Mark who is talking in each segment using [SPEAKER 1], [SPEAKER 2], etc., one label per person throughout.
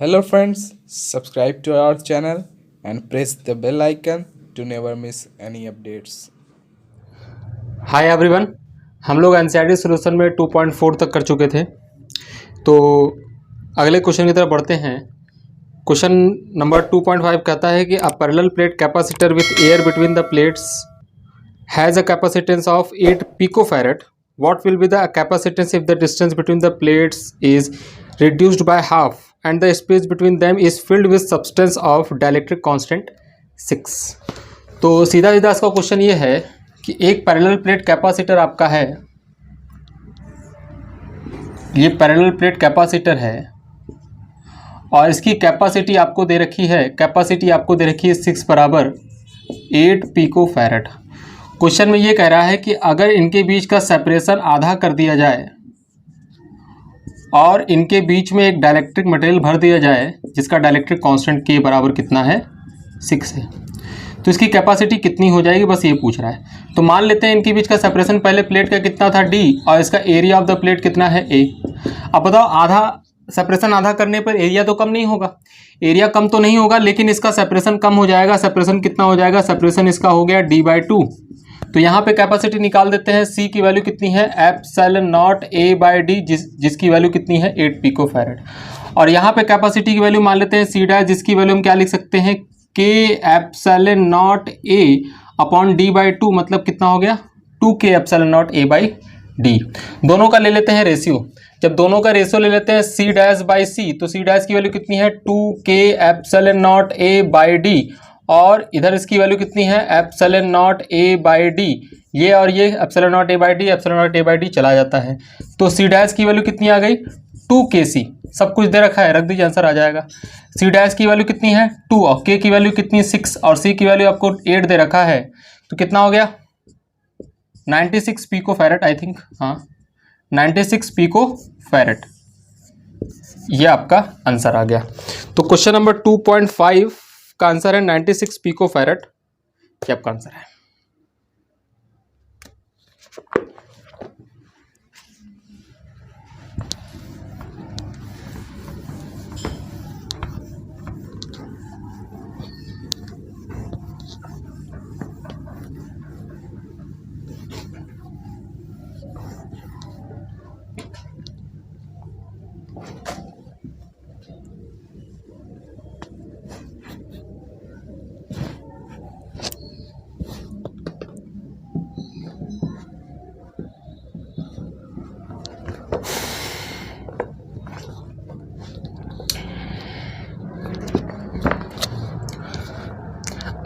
[SPEAKER 1] Hello friends, subscribe to our channel and press the bell icon to never miss any updates.
[SPEAKER 2] Hi everyone. हम लोग NCERT solution में 2.4 तक कर चुके थे। तो अगले क्वेश्चन की तरफ बढ़ते हैं। क्वेश्चन नंबर 2.5 कहता है कि अ parallel plate capacitor with air between the plates has a capacitance of 8 picofarad. What will be the capacitance if the distance between the plates is reduced by half and the space between them is filled with substance of dielectric constant 6। तो सीधा सीधा इसका question ये है कि एक parallel plate capacitor आपका है, ये पैरेलल प्लेट कैपेसिटर है और इसकी कैपेसिटी आपको दे रखी है, कैपेसिटी आपको दे रखी है 6 बराबर 8 पिको फैरेड। क्वेश्चन में ये कह रहा है कि अगर इनके बीच का सेपरेशन आधा कर दिया जाए और इनके बीच में एक डाइलेक्ट्रिक मटेरियल भर दिया जाए जिसका डाइलेक्ट्रिक कांस्टेंट के बराबर कितना है 6 है, तो इसकी कैपेसिटी कितनी हो जाएगी, बस ये पूछ रहा है। तो मान लेते हैं इनके बीच का सेपरेशन पहले प्लेट का कितना था d और इसका एरिया ऑफ द प्लेट कितना है a। अब बताओ आधा सेपरेशन आधा करने पर एरिया तो कम नहीं होगा, एरिया कम तो नहीं होगा लेकिन इसका सेपरेशन कम हो जाएगा। सेपरेशन कितना हो जाएगा, सेपरेशन इसका हो गया d/2। तो यहाँ पे कैपेसिटी निकाल देते हैं। c की वैल्यू कितनी है एप्सिलॉन नॉट a/d जिसकी वैल्यू कितनी है 8 पिको फैरेड। और यहाँ पे कैपेसिटी की वैल्यू मान लेते हैं c' जिसकी वैल्यू हम क्या लिख सकते हैं k epsilon not a upon d/2 मतलब कितना हो गया 2k एप्सिलॉन नॉट a/d। दोनों का ले लेते हैं रेशियो। जब दोनों का रेशियो ले लेते हैं c'/c तो c' की वैल्यू कितनी है 2k एप्सिलॉन नॉट a/d और इधर इसकी वैल्यू कितनी है एप्सिलॉन नॉट a/d। ये और ये epsilon not a/d epsilon not a/d चला जाता है। तो c' की वैल्यू कितनी आ गई 2kc। सब कुछ दे रखा है, रख दीजिए आंसर आ जाएगा। c' की वैल्यू कितनी है 2 और k की वैल्यू कितनी 6 और c की वैल्यू आपको 8 दे रखा है, तो कितना हो गया 96 पिको फैरेड आई थिंक। हाँ 96 पिको फैरेड, ये आपका आंसर आ गया। तो क्वेश्चन नंबर 2.5 का आंसर है 96 पिको फैरेड, ये आपका आंसर है।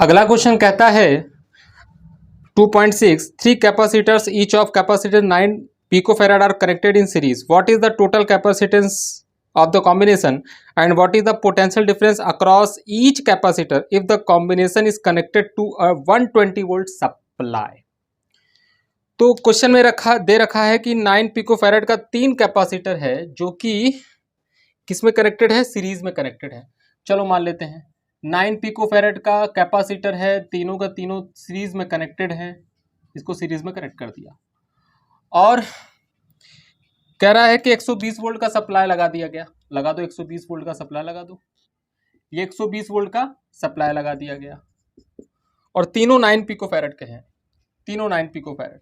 [SPEAKER 2] अगला क्वेश्चन कहता है 2.6 3 capacitors each of capacitor 9 picofarad are connected in series. What is the total capacitance of the combination and what is the potential difference across each capacitor if the combination is connected to a 120 volt supply. तो question में दे रखा है कि 9 picofarad का 3 capacitor है जो कि किस में कनेक्टेड है, सीरीज में कनेक्टेड है। चलो मान लेते हैं 9 पिकोफैरेड का कैपेसिटर है, तीनों का तीनों सीरीज में कनेक्टेड है, इसको सीरीज में कनेक्ट कर दिया और कह रहा है कि 120 वोल्ट का सप्लाई लगा दिया गया। लगा दो 120 वोल्ट का सप्लाई लगा दो, ये 120 वोल्ट का सप्लाई लगा दिया गया और तीनों 9 पिकोफैरेड के हैं, तीनों 9 पिकोफैरेड,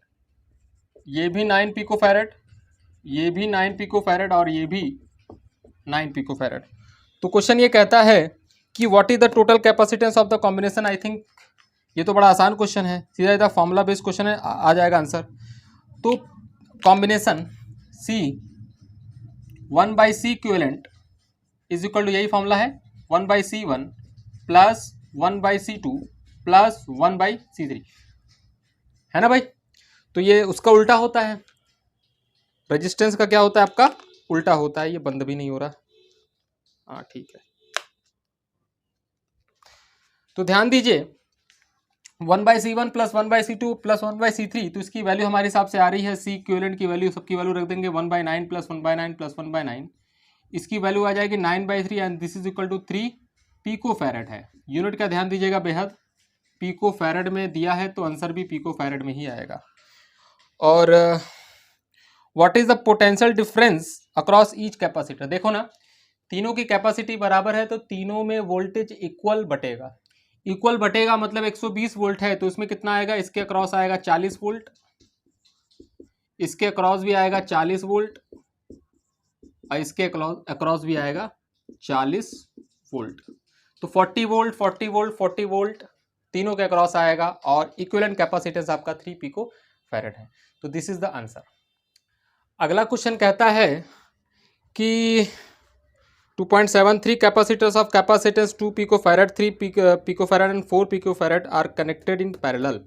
[SPEAKER 2] ये भी 9 पिकोफैरेड, ये भी 9 पिकोफैरेड और ये भी 9 पिकोफैरेड। तो क्वेश्चन ये कहता है कि what is the total capacitance of the combination. I think ये तो बड़ा आसान क्वेश्चन है, सीधा सीधा फॉर्मूला बेस्ड क्वेश्चन है, आ जाएगा आंसर। तो combination C 1/C equivalent is equal to, यही फॉर्मूला है 1/C1 plus 1/C2 plus 1/C3, है ना भाई। तो ये उसका उल्टा होता है, रेजिस्टेंस का क्या होता है आपका उल्टा होता है। ये बंद भी नहीं हो रहा, हाँ ठीक है। तो ध्यान दीजिए 1/C1 plus 1/C2 plus 1/C3, तो इसकी वैल्यू हमारे हिसाब से आ रही है C इक्विवेलेंट की वैल्यू, सबकी वैल्यू रख देंगे 1/9 प्लस 1/9 प्लस 1/9, इसकी वैल्यू आ जाएगी 9/3 and this is equal to 3 picofarad है। यूनिट का ध्यान दीजिएगा बेहद, पिको फैरेड में दिया है तो आंसर भी पिको फैरेड में ही आएगा। और what is the potential difference across each capacitor, देखो ना तीनों की कैपेसिटी बराबर है तो तीनों में वोल्टेज इक्वल बटेगा। इक्वल बटेगा मतलब 120 वोल्ट है तो इसमें कितना आएगा, इसके अक्रॉस आएगा 40 वोल्ट, इसके अक्रॉस भी आएगा 40 वोल्ट और इसके अक्रॉस भी आएगा 40 वोल्ट। तो 40 वोल्ट 40 वोल्ट 40 वोल्ट तीनों के अक्रॉस आएगा और इक्विवेलेंट कैपेसिटेंस आपका 3 पिको फैरेड है। तो दिस इज द आंसर। अगला क्वेश्चन कहता है कि 2.73 capacitors of capacitance 2 picofarad 3 picofarad and 4 picofarad are connected in parallel.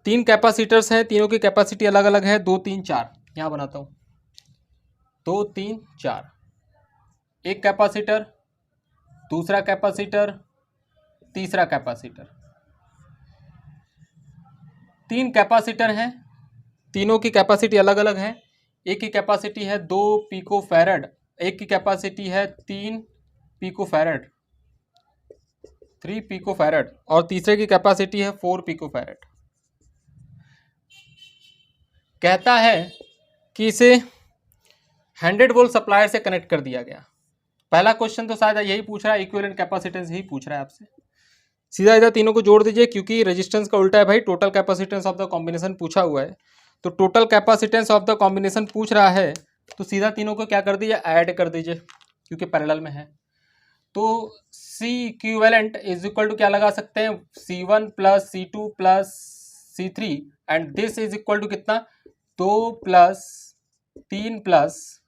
[SPEAKER 2] तीन कैपेसिटर्स हैं, तीनों की कैपेसिटी अलग अलग है, 2 3 4। यहाँ बनाता हूँ 2 3 4। एक कैपेसिटर, दूसरा कैपेसिटर, तीसरा कैपेसिटर। तीन कैपेसिटर हैं, तीनों की कैपेसिटी अलग अलग है। एक की कैपेसिटी है 2 पिको फैरेड, एक की कैपेसिटी है 3 पिको फैरेड 3 पिको फैरेड और तीसरे की कैपेसिटी है 4 पिको फैरेड। कहता है कि इसे 100 वोल्ट सप्लायर से कनेक्ट कर दिया गया। पहला क्वेश्चन तो शायद यही पूछ रहा है, इक्विवेलेंट कैपेसिटेंस ही पूछ रहा है आपसे। सीधा इधर तीनों को जोड़ दीजिए क्योंकि रेजिस्टेंस का उल्टा है भाई, total capacitance of the combination पूछा हुआ है। तो total capacitance of the combination पूछ रहा है तो सीधा तीनों को क्या कर दीजिए, ऐड कर दीजिए क्योंकि पैरेलल में है। तो C equivalent is equal to क्या लगा सकते हैं, C1 plus C2 plus C3 and this is equal to कितना, 2 प्लस 3 प्लस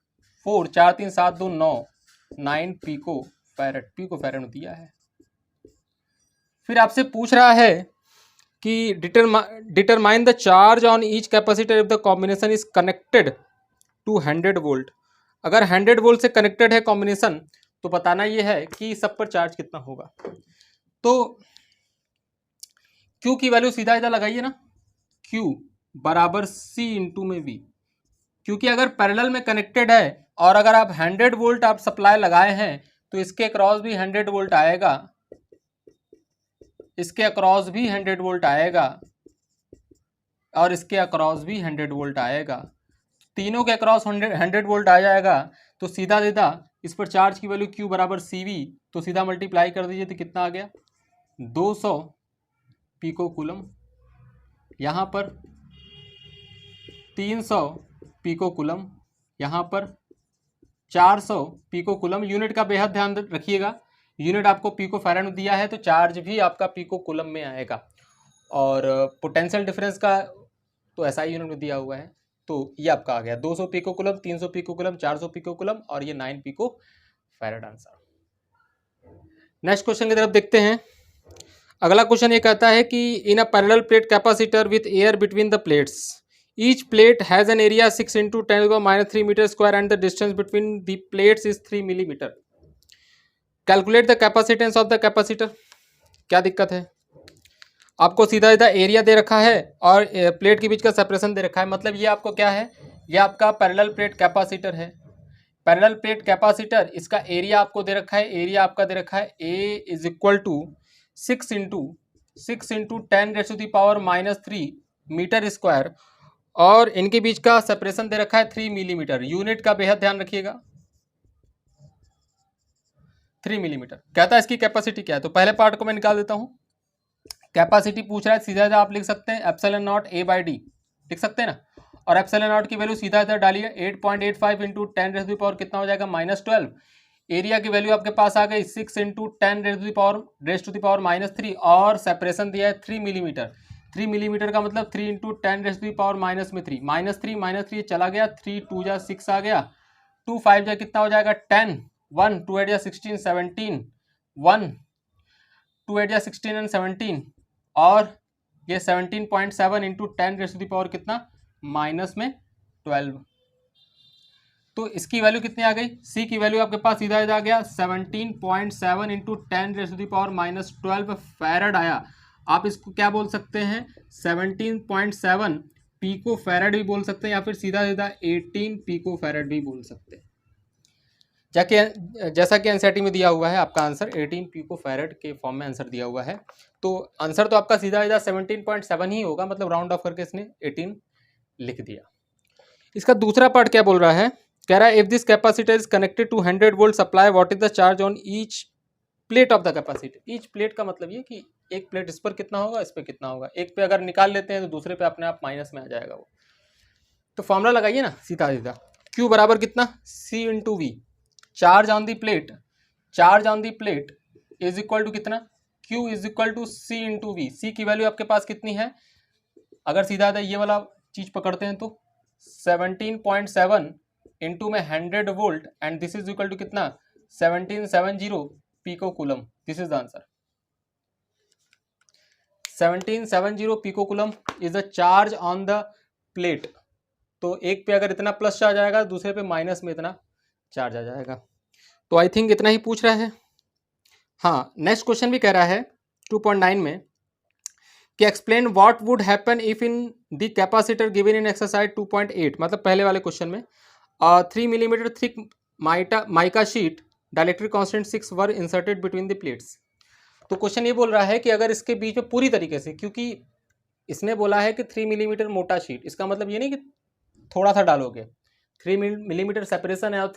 [SPEAKER 2] 4, 4 3 7 2 9, 9 पिको फैरेड दिया है। फिर आपसे पूछ रहा है कि determine the charge on each capacitor if the combination is connected to 100 volt. अगर 100 वोल्ट से कनेक्टेड है कॉम्बिनेशन तो बताना ये है कि सब पर चार्ज कितना होगा। तो Q की वैल्यू सीधा इधर लगाइए ना, Q बराबर C इंटू में V, क्योंकि अगर पैरेलल में कनेक्टेड है और अगर आप 100 वोल्ट आप सप्लाई लगाए हैं तो इसके अक्रॉस भी 100 वोल्ट आएगा, इसके अक्रॉस भी 100 वोल्ट आएगा और इसके अक्रॉस भी 100 वोल्ट आएगा। तीनों के अक्रॉस 100 वोल्ट आ जाएगा तो सीधा सीधा इस पर चार्ज की वैल्यू Q बराबर CV, तो सीधा मल्टीप्लाई कर दीजिए तो कितना आ गया, 200 पिको कूलम। यहाँ पर 300 पिको कूलम, यहाँ पर 400 पिको कूलम। यूनिट का बेहद ध्यान रखिएगा, यूनिट आपको पिको फैरेड में दिया है तो चार्ज भी आपका पिको कूलम में आएगा और पोटेंशियल डिफरेंस का तो ऐसा ही यूनिट में दिया हुआ है। तो ये आपका आ गया 200 picocoulomb, 300 picocoulomb, 400 picocoulomb और ये 9 picofarad answer. Next question की तरफ देखते हैं। अगला क्वेश्चन ये कहता है कि in a parallel plate capacitor with air between the plates, each plate has an area 6 × 10⁻³ metre square and the distance between the plates is 3 millimetre. Calculate the capacitance of the capacitor. क्या दिक्कत है, आपको सीधा सीधा area दे रखा है और plate के बीच का सेपरेशन दे रखा है। मतलब ये आपको क्या है, ये आपका पैरेलल प्लेट कैपेसिटर है। पैरेलल प्लेट कैपेसिटर, इसका एरिया आपको दे रखा है, एरिया आपका दे रखा है A is equal to 6 × 10⁻³ metre square और इनके बीच का सेपरेशन दे रखा है 3 मिलीमीटर। यूनिट का बेहद ध्यान रखिएगा, 3 मिलीमीटर। कहता है इसकी कैपेसिटी क्या है, तो पहले पार्ट को मैं निकाल देता हूं। कैपेसिटी पूछ रहा है, सीधा सीधा आप लिख सकते हैं ε0 A/d लिख सकते हैं ना, और ε0 की वैल्यू सीधा इधर डालिए 8.85 × 10⁻³ कितना हो जाएगा, -12। एरिया की वैल्यू आपके पास आ गई 6 × 10⁻³ और सेपरेशन दिया है 3 मिलीमीटर। 3 मिलीमीटर का मतलब 3 × 10⁻³ -3 चला गया, 3 2 जा 6 आ गया, 2 5 जा कितना हो जाएगा 10, 1 2 8 जा 16 17, 1 2 8 जा 16 एंड 17 और ये 17.7 × 10⁻³ कितना -12। तो इसकी वैल्यू कितनी आ गई, C की वैल्यू आपके पास सीधा आ गया 17.7 × 10⁻² फैरेड आया। आप इसको क्या बोल सकते हैं, 17.7 पिको फैरेड भी बोल सकते हैं या फिर सीधा सीधा 18 पिको फैरेड भी बोल सकते हैं। जैसा कि एनसीईआरटी में दिया हुआ है आपका आंसर 18 पिको फैरेड के फॉर्म में आंसर दिया हुआ है। तो आंसर तो आपका सीधा सीधा 17.7 ही होगा, मतलब राउंड ऑफ करके इसने 18 लिख दिया। इसका दूसरा पार्ट क्या बोल रहा है, कह रहा है if this capacitor is connected to 100 volt supply what is the charge on each plate of the capacitor. Each plate का मतलब ये कि एक प्लेट इस पर कितना होगा, इस पर कितना होगा। एक पे अगर निकाल लेते हैं तो दूसरे पे अपने आप माइनस में आ जाएगा वो। तो फॉर्मूला लगाइए ना सीधा सीधा, Q बराबर कितना, C into V, charge on the plate, charge on the plate is equal to कितना, Q is equal to C into V. C की वैल्यू आपके पास कितनी है, अगर सीधा ये वाला चीज पकड़ते हैं तो 17.7 इंटू में 100 volt and this is equal to कितना 1770 picocoulomb. This is the answer. 1770 picocoulomb is the charge on the plate. तो एक पे अगर इतना प्लस चार्ज आएगा, दूसरे पे माइनस में इतना चार्ज आ जाएगा। तो आई थिंक इतना ही पूछ रहा है। हाँ, नेक्स्ट क्वेश्चन भी कह रहा है 2.9 में कि explain what would happen if in the capacitor given in exercise 2.8, मतलब पहले वाले क्वेश्चन में 3 millimetre thick mica sheet dielectric constant 6 were inserted between the plates. तो क्वेश्चन ये बोल रहा है कि अगर इसके बीच में पूरी तरीके से, क्योंकि इसने बोला है कि 3 मिलीमीटर मोटा शीट, इसका मतलब ये नहीं कि थोड़ा सा डालोगे, 3 मिलीमीटर सेपरेशन है और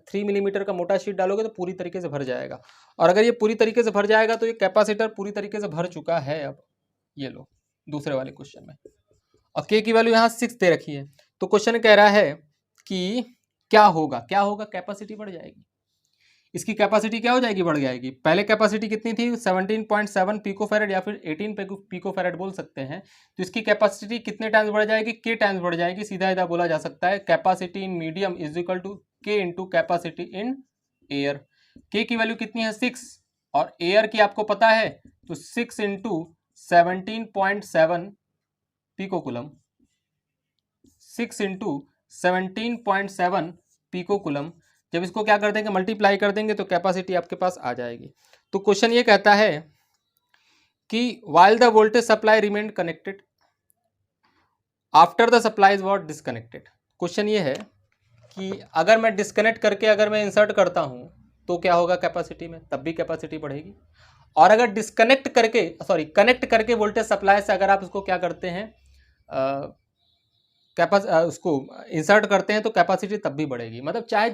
[SPEAKER 2] 3 मिलीमीटर का मोटा शीट डालोगे तो पूरी तरीके से भर जाएगा। और अगर ये पूरी तरीके से भर जाएगा तो ये कैपेसिटर पूरी तरीके से भर चुका है। अब ये लो दूसरे वाले क्वेश्चन में, और के की वैल्यू यहाँ 6 दे रखी है। तो क्वेश्चन कह रहा है कि क्या होगा, क्या होगा, कैपेसिटी बढ़ जाएगी। इसकी कैपेसिटी क्या हो जाएगी, बढ़ जाएगी। पहले कैपेसिटी कितनी थी 17.7 पिकोफैरेड या फिर 18 पिकोफैरेड बोल सकते हैं। तो इसकी कैपेसिटी कितने टाइम्स बढ़ जाएगी, के टाइम्स बढ़ जाएगी। सीधा सीधा बोला जा सकता है capacity in medium is equal to K into capacity in air. K की वैल्यू कितनी है 6 और एयर की आपको पता है, तो 6 इंटू 17.7 पिकोकुलम, 6 इंटू 17.7 पिकोकुलम। जब इसको क्या कर देंगे, मल्टीप्लाई कर देंगे तो कैपेसिटी आपके पास आ जाएगी। तो क्वेश्चन ये कहता है कि while the voltage supply remained connected after the supply was disconnected। Question ये है कि अगर मैं डिस्कनेक्ट करके अगर मैं इंसर्ट करता हूं तो क्या होगा कैपेसिटी में, तब भी कैपेसिटी बढ़ेगी। और अगर डिस्कनेक्ट करके कनेक्ट करके वोल्टेज सप्लाई से अगर आप उसको क्या करते हैं, उसको इंसर्ट करते हैं तो कैपेसिटी तब भी बढ़ेगी। मतलब चाहे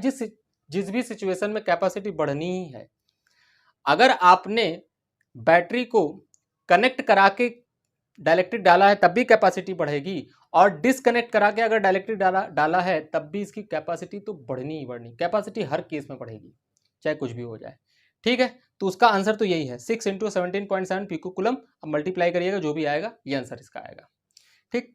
[SPEAKER 2] जिस भी सिचुएशन में कैपेसिटी बढ़नी ही है। अगर आपने बैटरी को कनेक्ट करा के डाइलेक्ट्रिक डाला है तब भी कैपेसिटी बढ़ेगी, और डिसकनेक्ट करा के अगर डाइलेक्ट्रिक डाला है तब भी इसकी कैपेसिटी तो बढ़नी ही बढ़नी। कैपेसिटी हर केस में बढ़ेगी चाहे कुछ भी हो जाए। ठीक है, तो उसका आंसर तो यही है 6 इंटू 17.7 पिकोकुलम। अब मल्टीप्लाई करिएगा, जो भी आएगा ये आंसर इसका आएगा। ठीक,